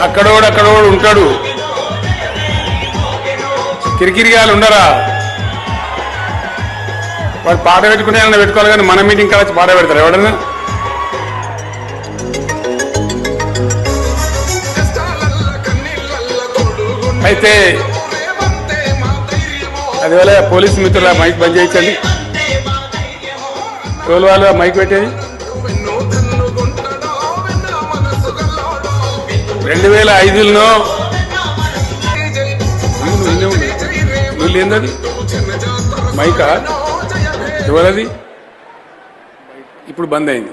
అక్కడోడు ఉంటాడు. కిరికిరిగాలు ఉండరా? వాడు పాట పెట్టుకునే పెట్టుకోవాలి, కానీ మన మీటింగ్ కావచ్చు పాట పెడతారు ఎవడన్నా? అయితే అదివేళ పోలీసు మిత్రుల మైక్ బంద్ చేయించండి. ఎవరు వాళ్ళు మైక్ పెట్టేది? 2005లో వీళ్ళు ఏందది మైకా? ఎవరది? ఇప్పుడు బంద్ అయింది.